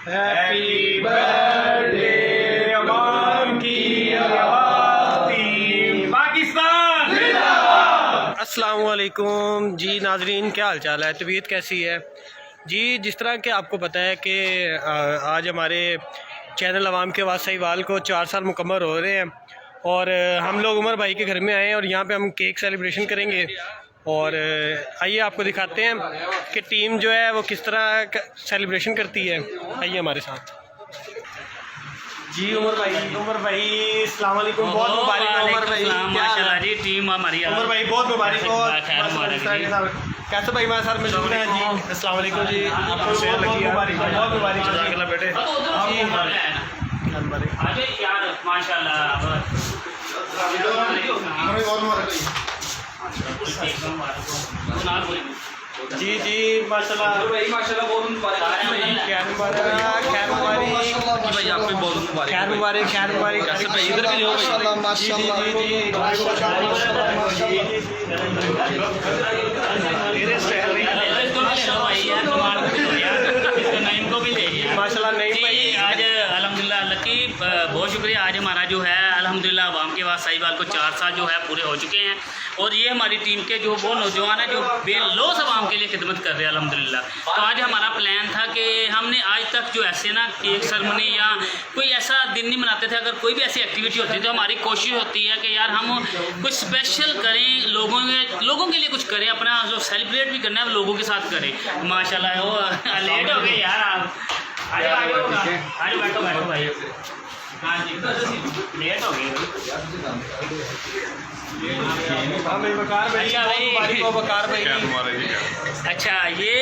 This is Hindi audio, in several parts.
हैप्पी बर्थडे अवाम की आवाज़ टीम पाकिस्तान जिंदाबाद। अस्सलाम वालेकुम जी नाजरीन, क्या हाल चाल है, तबीयत कैसी है जी। जिस तरह के आपको पता है कि आज हमारे चैनल अवाम के आवाज़ साहिवाल को 4 साल मुकम्मल हो रहे हैं और हम लोग उमर भाई के घर में आए हैं और यहाँ पे हम केक सेलिब्रेशन करेंगे। और आइए आपको दिखाते हैं कि टीम जो है वो किस तरह सेलिब्रेशन करती है। आइए हमारे साथ जी। उमर भाई अस्सलाम वालेकुम, बहुत मुबारक हो उमर भाई। माशाल्लाह जी, टीम हमारी उमर भाई बहुत मुबारक हो। कैसे भाई हमारे साथ मौजूद हैं जी। अस्सलाम वालेकुम जी, आपको बहुत मुबारक हो, बहुत मुबारक बेटे जी जी माशाल्लाह बहुत मुबारक, खैर मुबारक इधर भी हो माशाल्लाह। नहीं भाई आज अल्हम्दुलिल्लाह लकी बहुत शुक्रिया। आज हमारा जो है अल्हम्दुलिल्लाह अवाम के आवाज़ साहिवाल को 4 साल जो है पूरे हो चुके हैं और ये हमारी टीम के जो वो नौजवान हैं जो बेलौस अवाम के लिए खिदमत कर रहे हैं अल्हम्दुलिल्लाह। तो आज हमारा प्लान था कि हमने आज तक जो ऐसे ना केक सेरेमनी या कोई ऐसा दिन नहीं मनाते थे। अगर कोई भी ऐसी एक्टिविटी होती है तो हमारी कोशिश होती है कि यार हम कुछ स्पेशल करें, लोगों के लिए कुछ करें, अपना जो सेलिब्रेट भी करना है लोगों के साथ करें। माशाल्लाह वो लेट हो गए यार आप। आज बैठो भाई। हाँ जी लेट हो गए। अच्छा ये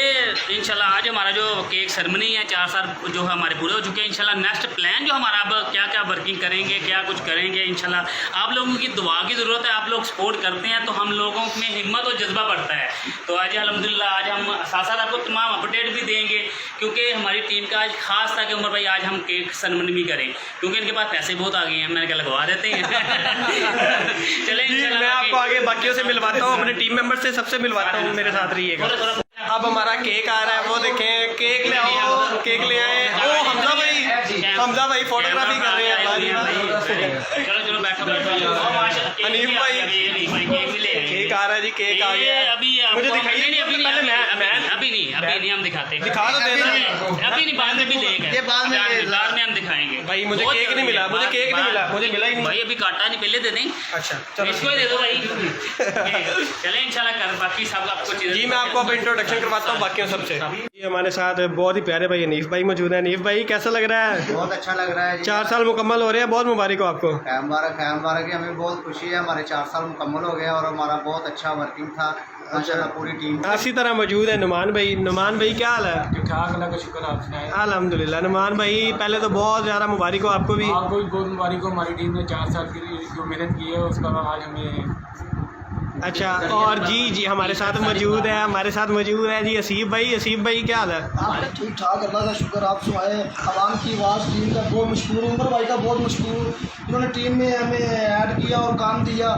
इंशाल्लाह आज हमारा जो केक सेरेमनी है 4 साल जो हमारे पूरे हो चुके हैं। इंशाल्लाह नेक्स्ट प्लान जो हमारा अब क्या क्या वर्किंग करेंगे, क्या कुछ करेंगे, इंशाल्लाह आप लोगों की दुआ की ज़रूरत है। आप लोग सपोर्ट करते हैं तो हम लोगों में हिम्मत और जज्बा बढ़ता है। तो आज अल्हम्दुलिल्लाह आज हम साथ साथ आपको तमाम अपडेट भी देंगे क्योंकि हमारी टीम का आज खास था कि उमर भाई आज हम केक सेरेमनी भी करें क्योंकि इनके पास पैसे बहुत आ गए हैं। मैंने क्या लगवा देते हैं। चलें मैं आपको आगे बाकियों से मिलवाता हूँ, अपने टीम मेंबर से सबसे मिलवाता हूँ, मेरे साथ रहिएगा। अब हमारा केक आ रहा है, वो देखें केक ले आओ, केक ले आए। ओ हमजा भाई फोटोग्राफी कर रहे हैं। चलो बैठो। हनीफ भाई केक आ रहा है जी, केक आ गया। अभी मुझे दिखाइए नहीं, अभी नहीं हम दिखाते। दिखा तो देना अभी नहीं, बाद में भी देंगे, बाद में हम दिखाएंगे। भाई मुझे केक नहीं मिला, मुझे मिला ही नहीं भाई। अभी काटा नहीं, पहले दे दें। अच्छा चलो इसको ही दे दो भाई। चले इंशाल्लाह कर बाकी सब आपको चीज़ें जी। मैं आपको अब इंट्रोडक्शन करवाता हूँ बाकियों सबसे। हमारे साथ बहुत ही प्यारे भाई हनीफ भाई मौजूद है। हनीफ भाई कैसा लग रहा है? बहुत अच्छा लग रहा है। 4 साल मुकम्मल हो रहे हैं, बहुत मुबारक हो आपको। मुबारक है। हमें बहुत खुशी है, हमारे 4 साल मुकम्मल हो गए और हमारा बहुत अच्छा वर्किंग था माशाल्लाह पूरी टीम। इसी तरह मौजूद है नुमान भाई। नुमान भाई क्या हाल है? ठीक ठाक, अल्लाह का शुक्र आप सुनाएं। अल्हम्दुलिल्लाह। नुमान भाई पहले तो बहुत ज़्यादा मुबारक हो आपको भी। आपको भी बहुत मुबारक हो। हमारी टीम ने 4 साल की जो मेहनत की है उसका आज हमें। अच्छा और जी हमारे साथ मौजूद है जी असीफ भाई क्या हाल है? आप ठीक ठाक, अल्लाह का शुक्र। आप सुनाए। आवाम की आवाज़ टीम का बहुत मशहूर, उमर भाई का बहुत मशहूर, इन्होंने टीम में हमें ऐड किया और काम दिया।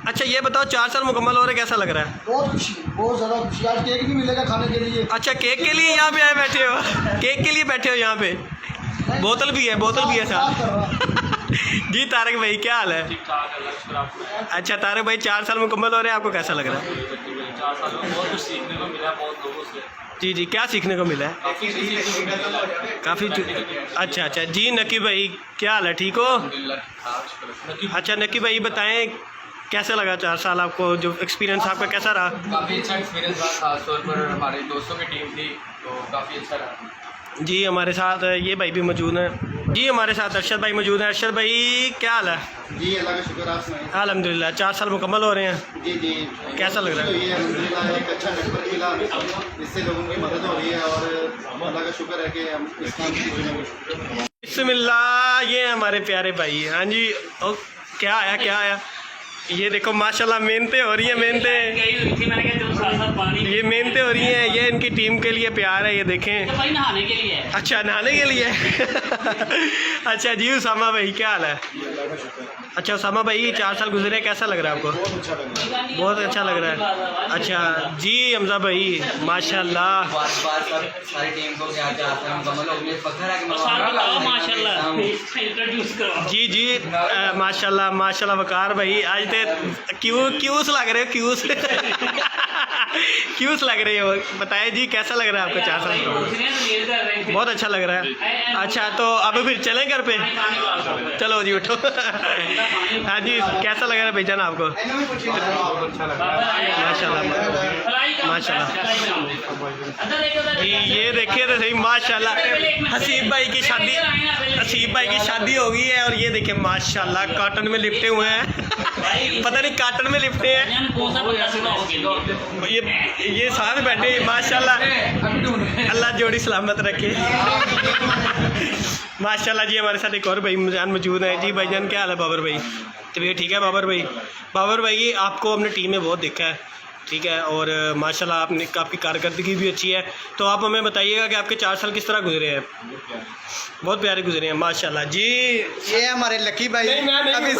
अच्छा ये बताओ 4 साल मुकम्मल हो रहे, कैसा लग रहा है? बहुत खुशी, बहुत ज़्यादा खुशी। आज केक भी मिलेगा खाने के लिए। अच्छा केक के लिए यहाँ पे आए बैठे हो? केक के लिए बैठे हो यहाँ पे? बोतल भी है साथ। जी तारक भाई क्या हाल है? अच्छा तारक भाई 4 साल मुकम्मल हो रहे हैं, आपको कैसा लग रहा है? 4 साल में बहुत कुछ सीखने को मिला, बहुत लोगों से। जी क्या सीखने को मिला है? काफ़ी। अच्छा जी नकी भाई क्या हाल है, ठीक हो? अच्छा नकी भाई बताएं कैसा लगा 4 साल आपको, जो एक्सपीरियंस आपका कैसा रहा? काफ़ी अच्छा एक्सपीरियंस रहा, खासतौर पर हमारे दोस्तों की टीम थी तो काफ़ी अच्छा रहा। जी हमारे साथ ये भाई भी मौजूद हैं जी। हमारे साथ अरशद भाई मौजूद हैं। अरशद भाई क्या हाल है? जी अल्लाह का शुक्र, आप सुनाएं। अल्हम्दुलिल्लाह 4 साल मुकम्मल हो रहे हैं, जी कैसा लग रहा है? ये अल्हम्दुलिल्लाह एक अच्छा नेटवर्क मिला, इससे लोगों की मदद हो रही है और अल्लाह का शुक्र है कि हम इस काम की। बिस्मिल्लाह। ये हमारे प्यारे भाई हैं। हाँ जी क्या आया ये देखो माशाल्लाह मेहनतें हो रही हैं, मेहनतें। साथ साथ पानी ये मेहनतें हो रही हैं, ये इनकी टीम के लिए प्यार है, ये देखें। भाई नहाने के लिए है। अच्छा नहाने के लिए अच्छा जी उसामा भाई क्या हाल है? अच्छा उसामा भाई 4 साल गुजरे, कैसा लग रहा है आपको? बहुत अच्छा लग रहा है। अच्छा जी हमजा भाई माशाल्लाह। सारी टीम को क्या चाहते हैं मुकम्मल हो गई, फख्र है कि माशाल्लाह इंट्रोड्यूस करो। जी जी माशाल्लाह माशाल्लाह वकार भाई आज तो क्यूस लग रहे हो, क्यूस क्यूस लग रहे हो। बताएं जी कैसा लग रहा है आपको 4 साल? बहुत अच्छा लग रहा है। अच्छा तो अब फिर चलें घर पे? चलो जी उठो हाँ जी कैसा लग रहा है भाईजान आपको? माशाल्लाह माशाल्लाह जी ये देखिए तो सही माशाल्लाह। हसीब भाई की शादी हो गई है और ये देखिए माशाल्लाह कॉटन में लिपटे हुए हैं पता नहीं कॉटन में लिपटे हैं ये साथ बैठे माशाल्लाह। अल्लाह जोड़ी सलामत रखे माशाल्लाह जी। हमारे साथ एक और भाई जान मौजूद है। जी भाईजान क्या हाल है? बाबर भाई तबीयत ठीक है? बाबर भाई आपको हमने टीम में बहुत देखा है, ठीक है, और माशाल्लाह आपकी कारकर्दगी भी अच्छी है। तो आप हमें बताइएगा कि आपके 4 साल किस तरह गुजरे हैं? बहुत प्यारे गुजरे हैं माशाल्लाह जी। ये हमारे लकी भाई अभी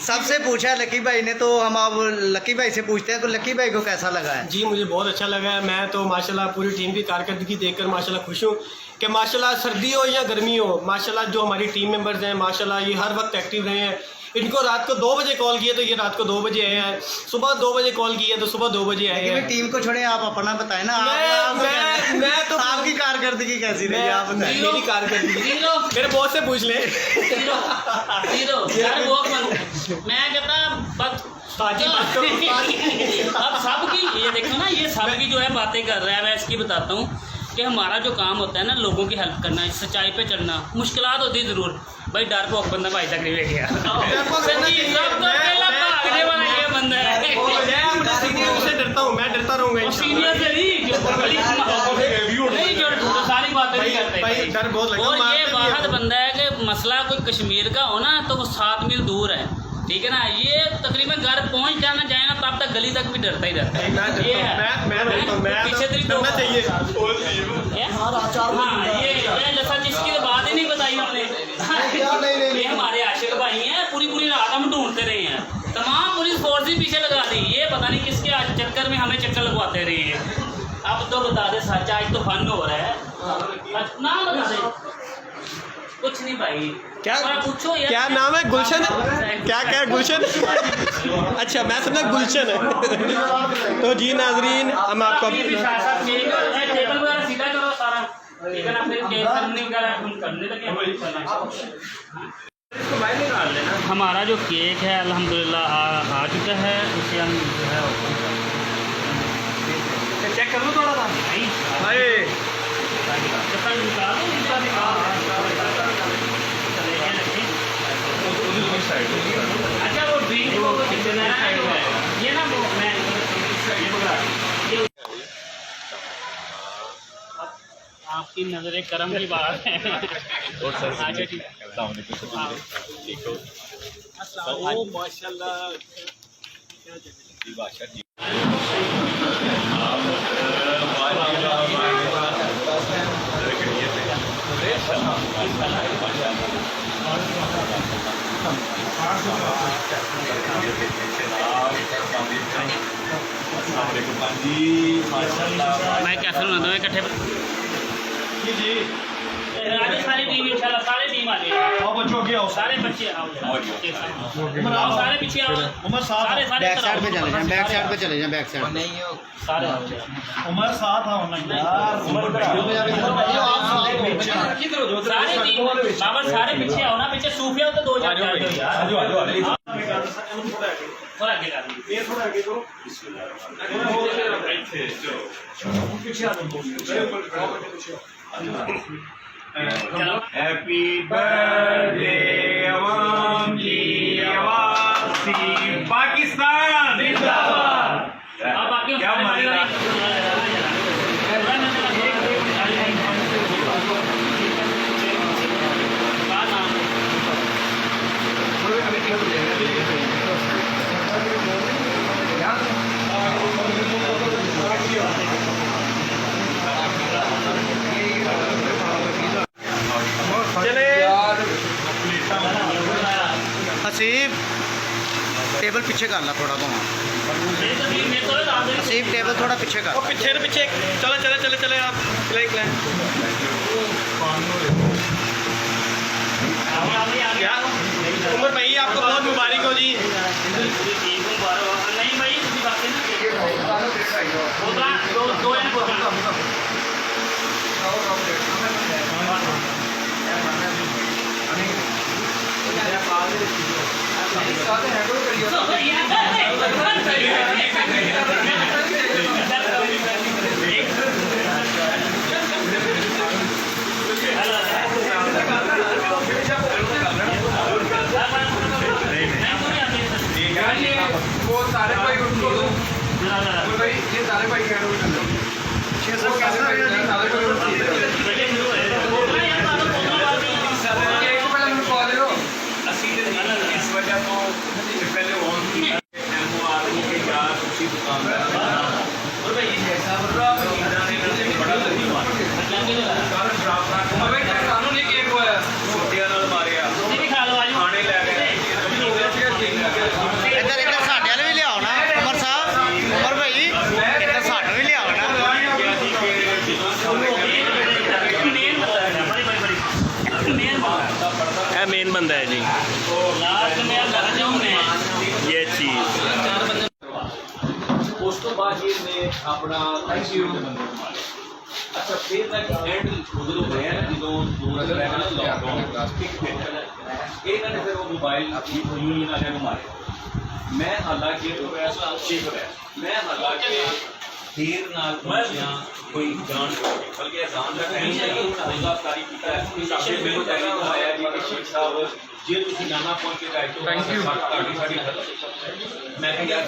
सबसे पूछा है लकी भाई ने, तो हम अब लकी भाई से पूछते हैं तो लकी भाई को कैसा लगा है? जी मुझे बहुत अच्छा लगा है। मैं तो माशाल्लाह पूरी टीम की कारकर्दगी देखकर माशाल्लाह खुश हूँ कि माशाल्लाह सर्दी हो या गर्मी हो माशाल्लाह जो हमारी टीम मेंबर्स हैं माशाल्लाह ये हर वक्त एक्टिव रहे हैं। इनको रात को 2 बजे कॉल किए तो ये रात को 2 बजे आए हैं, सुबह 2 बजे कॉल किए तो सुबह 2 बजे आए हैं। टीम को छोड़े आप अपना बताएं ना। मैं तो आपकी कारकर्दगी कैसी रही आप बताएं। मेरी कारकर्दगी मेरे बॉस से पूछ ले। मैं कहता बस अब सबकी ये देखो ना, ये सबकी जो है बातें कर रहा है। मैं इसकी बताता हूँ कि हमारा जो काम होता है ना लोगों की हेल्प करना, सच्चाई पे चलना, मुश्किलात होती है ज़रूर भाई। डर को बंदा भाई तक नहीं गया ये बंदा है। मैं डरता हूँ, मैं डरता रहूँगा सीनियर से नहीं जो सारी बातें नहीं करते डर बहुत लगता है। और ये वाहद बंदा है कि मसला कोई कश्मीर का हो ना तो वो 7 मील दूर है, ठीक है ना। ये तकरीबन घर पहुंच जाना जाए ना तब तक गली तक भी डरता ही रहता है। ये है पीछे दिल तो चाहिए। हाँ ये जैसा जिसकी तो बात ही नहीं बताई हमने। ये हमारे आशिक भाई हैं, पूरी रात हम ढूंढते रहे हैं, तमाम पुलिस फोर्स ही पीछे लगा दी। ये पता नहीं किसके चक्कर में हमें चक्कर लगवाते रहे हैं। अब तो बता दे सच, आज तो फन हो रहा है ना, बता दे कुछ नहीं भाई। क्या पूछो यार, क्या नाम है? गुलशन? क्या गुलशन? अच्छा मैं समझा गुलशन है। तो जी नाजरीन हम आपको टेबल वगैरह सीधा करो सारा, ठीक है ना। फिर हमारा जो केक है अल्हम्दुलिल्लाह आ चुका है। इसे हम जो है चेक कर लो थोड़ा सा भाई। अच्छा वो ड्रिंक ये ना वो मैं आपकी नजरे करम की बात है। अच्छा ठीक मैं कैसे बनाता हूँ इकट्ठे सारी टीम इंशाल्लाह सारे टीम आ जाएगी। सारे बच्चे आओ, सारे पीछे आओ। सारे बैक साइड पे चले जाएं, बैक साइड पे चले जाएं, बैक साइड नहीं हो सारे उमर साथ आओ ना यार। सारे टीम बाबर सारे पीछे आओ ना, पीछे सूफिया तो 2 यार थोड़ा आगे कर लीजिए, ये थोड़ा आगे करो। पीछे आ जाओ। हैप्पी बर्थडे अवाम की आवाज़ सी पाकिस्तान जिंदाबाद। अब बाकी क्या मानेगा? ਪਿੱਛੇ ਕਰ ਲਾ ਥੋੜਾ ਭਾਵੇਂ मेरे तो रात में ਅਸੀਬ ਟੇਬਲ ਥੋੜਾ ਪਿੱਛੇ ਕਰ वो पीछे तो पीछे चलो चले चले चले आप खिलाए खिलाए क्या उमर भाई आपको बहुत मुबारक हो जी। नहीं भाई किसी बात से दो है वो सारे भाई उनको दो भाई ये सारे भाई कैड हो जाते हैं 600 कैसे सारे भाई इस वजह तो पहले ऑन की एमओआरओ के यार उसी दुकानदार और भाई ऐसा बड़ा बड़ा धन्यवाद भाई कानून एक एक होया छोटिया नाल मारिया खाने ले गए ਇੱਧਰ ਇੱਧਰ ਸਾਡੇ ਵਾਲੇ ਵੀ ਲਿਆਓ ਨਾ ਉਮਰ ਸਾਹਿਬ ਉਮਰ ਭਾਈ ਇੱਧਰ ਸਾਨੂੰ ਵੀ ਲਿਆਓ ਨਾ ये मेन बंदा है जी ये चीज़। ਉਸ ਤੋਂ ਬਾਅਦ ਜੀ ਨੇ ਆਪਣਾ ਆਈਸੀਯੂ ਦੇ ਬੰਦੇ ਨੂੰ ਮਾਰਿਆ। ਅੱਛਾ ਫਿਰ ਤੱਕ ਐਂਡ ਉਦੋਂ ਹੋਇਆ ਨਾ ਜਦੋਂ ਦੂਰ ਰਹਿ ਗਿਆ ਲਾਕਡਾਊਨ ਪਲਾਸਟਿਕ ਇਹਨਾਂ ਨੇ ਫਿਰ ਉਹ ਮੋਬਾਈਲ ਯੂਨੀਅਨ ਵਾਲਿਆਂ ਨੂੰ ਮਾਰਿਆ। ਮੈਂ ਹਾਲਾਂਕਿ ਮੈਂ ਹਾਲਾਂਕਿ ਦੇਰ ਨਾਲ ਪਹੁੰਚਿਆ ਕੋਈ ਜਾਣ ਬਲਕਿ ਅਜ਼ਾਨ ਦਾ ਟਾਈਮ ਨਹੀਂ ਹੌਸਲਾਕਾਰੀ ਕੀਤਾ ਸਾਡੇ ਮੈਨੂੰ ਟੈਲੀਫੋਨ ਆਇਆ ਜੀ ਕਿ ਸ਼ੇਖ ਸਾਹਿਬ ਜੇ ਤੁਸੀਂ ਨਾਨਾ ਪਹੁੰਚ ਕੇ ਗਏ ਤਾਂ ਤੁਹਾਡੀ ਸਾਡੀ ਮੈਂ ਕਿਹਾ ਯਾਰ